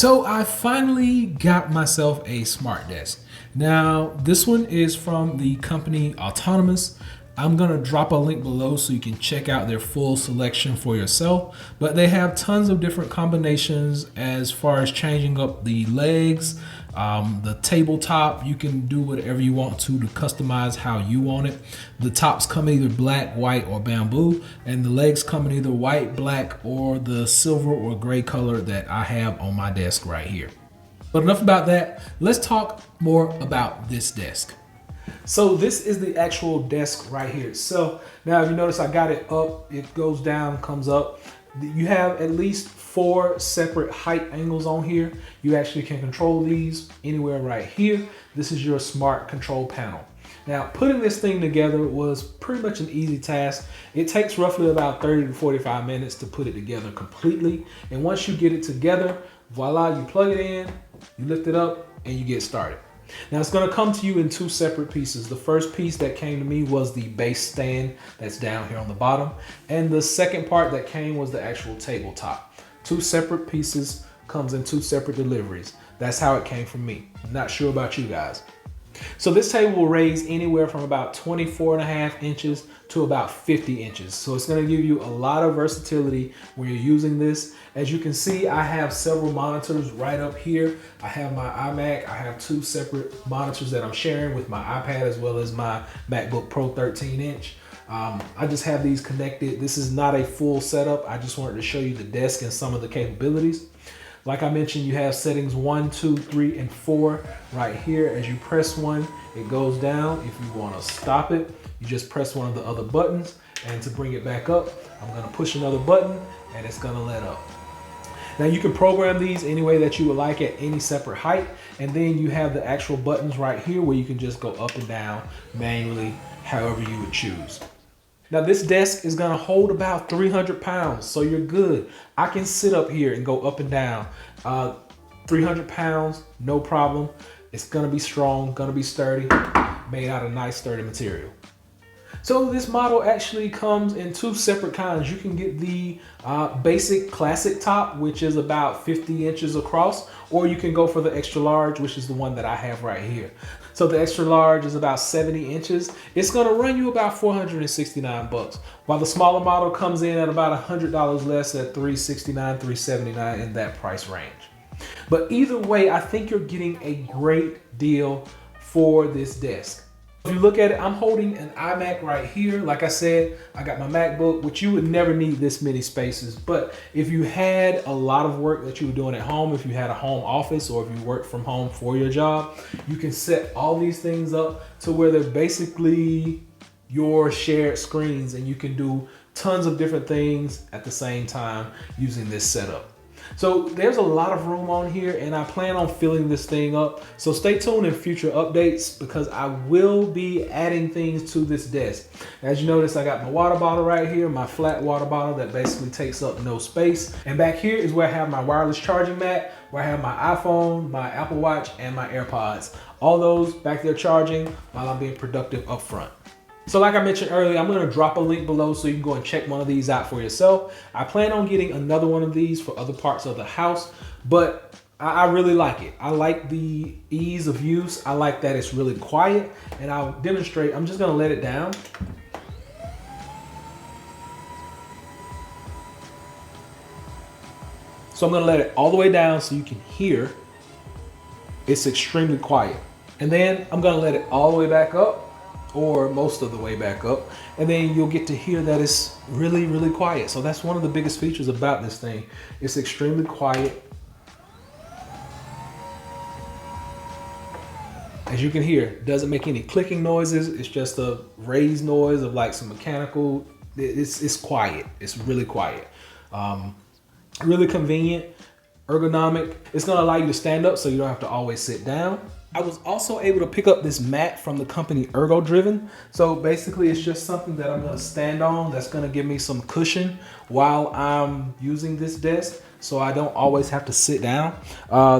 So I finally got myself a smart desk. Now, this one is from the company Autonomous. I'm gonna drop a link below so you can check out their full selection for yourself. But they have tons of different combinations as far as changing up the legs, the tabletop. You can do whatever you want to customize how you want it. The tops come in either black, white, or bamboo, and the legs come in either white, black, or the silver or gray color that I have on my desk right here. But enough about that. Let's talk more about this desk. So this is the actual desk right here. So now if you notice I got it up, it goes down, comes up. You have at least 4 separate height angles on here. You actually can control these anywhere right here. This is your smart control panel. Now putting this thing together was pretty much an easy task. It takes roughly about 30 to 45 minutes to put it together completely. And once you get it together, voila, you plug it in, you lift it up, and you get started. Now it's going to come to you in 2 separate pieces. The first piece that came to me was the base stand that's down here on the bottom. And the second part that came was the actual tabletop. 2 separate pieces, comes in 2 separate deliveries. That's how it came from me. Not sure about you guys. So this table will raise anywhere from about 24.5 inches to about 50 inches. So it's going to give you a lot of versatility when you're using this. As you can see, I have several monitors right up here. I have my iMac. I have 2 separate monitors that I'm sharing with my iPad as well as my MacBook Pro 13-inch. I just have these connected. This is not a full setup. I just wanted to show you the desk and some of the capabilities. Like I mentioned, you have settings 1, 2, 3, and 4 right here. As you press one, it goes down. If you want to stop it, you just press one of the other buttons. And to bring it back up, I'm going to push another button and it's going to let up. Now you can program these any way that you would like at any separate height. And then you have the actual buttons right here where you can just go up and down manually, however you would choose. Now this desk is gonna hold about 300 pounds, so you're good. I can sit up here and go up and down. 300 pounds, no problem. It's gonna be strong, gonna be sturdy, made out of nice sturdy material. So this model actually comes in 2 separate kinds. You can get the basic classic top, which is about 50 inches across, or you can go for the extra large, which is the one that I have right here. So the extra large is about 70 inches. It's gonna run you about 469 bucks, while the smaller model comes in at about $100 less at 369, 379 in that price range. But either way, I think you're getting a great deal for this desk. If you look at it, I'm holding an iMac right here. Like I said, I got my MacBook, which you would never need this many spaces. But if you had a lot of work that you were doing at home, if you had a home office or if you work from home for your job, you can set all these things up to where they're basically your shared screens and you can do tons of different things at the same time using this setup. So there's a lot of room on here and I plan on filling this thing up. So stay tuned in future updates because I will be adding things to this desk. As you notice, I got my water bottle right here, my flat water bottle that basically takes up no space. And back here is where I have my wireless charging mat, where I have my iPhone, my Apple Watch, and my AirPods. All those back there charging while I'm being productive up front. So like I mentioned earlier, I'm going to drop a link below so you can go and check one of these out for yourself. I plan on getting another one of these for other parts of the house, but I really like it. I like the ease of use. I like that it's really quiet, and I'll demonstrate. I'm just going to let it down. So I'm going to let it all the way down so you can hear. It's extremely quiet. And then I'm going to let it all the way back up, or most of the way back up, and then you'll get to hear that it's really, really quiet. So that's one of the biggest features about this thing. It's extremely quiet. As you can hear, it doesn't make any clicking noises. It's just a raised noise of like some mechanical. It's quiet. It's really quiet. Really convenient, ergonomic. It's gonna allow you to stand up so you don't have to always sit down. I was also able to pick up this mat from the company Ergo Driven. So basically it's just something that I'm gonna stand on that's gonna give me some cushion while I'm using this desk. so I don't always have to sit down.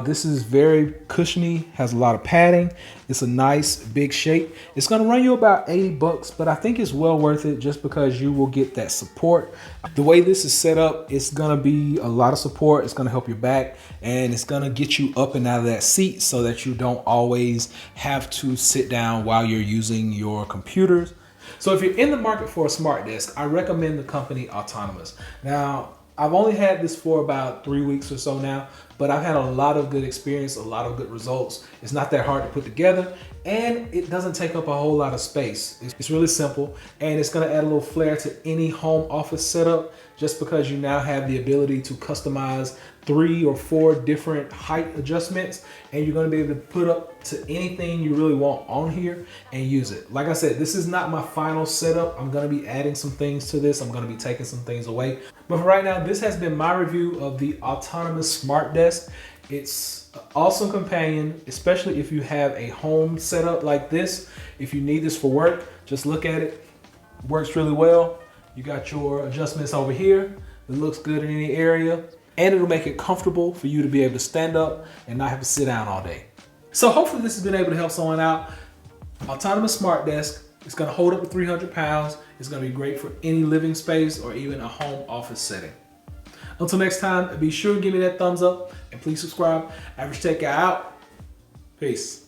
This is very cushiony, has a lot of padding. It's a nice big shape. It's gonna run you about 80 bucks, but I think it's well worth it just because you will get that support. The way this is set up, it's gonna be a lot of support. It's gonna help your back, and it's gonna get you up and out of that seat so that you don't always have to sit down while you're using your computers. So if you're in the market for a smart desk, I recommend the company Autonomous. Now, I've only had this for about 3 weeks or so now, but I've had a lot of good experience, a lot of good results. It's not that hard to put together, and it doesn't take up a whole lot of space. It's really simple, and it's gonna add a little flair to any home office setup just because you now have the ability to customize 3 or 4 different height adjustments, and you're gonna be able to put up to anything you really want on here and use it. Like I said, this is not my final setup. I'm gonna be adding some things to this. I'm gonna be taking some things away. But for right now, this has been my review of the Autonomous Smart Desk. It's an awesome companion, especially if you have a home setup like this. If you need this for work, just look at it. It works really well. You got your adjustments over here. It looks good in any area, and it'll make it comfortable for you to be able to stand up and not have to sit down all day. So hopefully this has been able to help someone out. Autonomous Smart Desk. It's gonna hold up to 300 pounds. It's gonna be great for any living space or even a home office setting. Until next time, be sure to give me that thumbs up and please subscribe. Average Tech Guy out. Peace.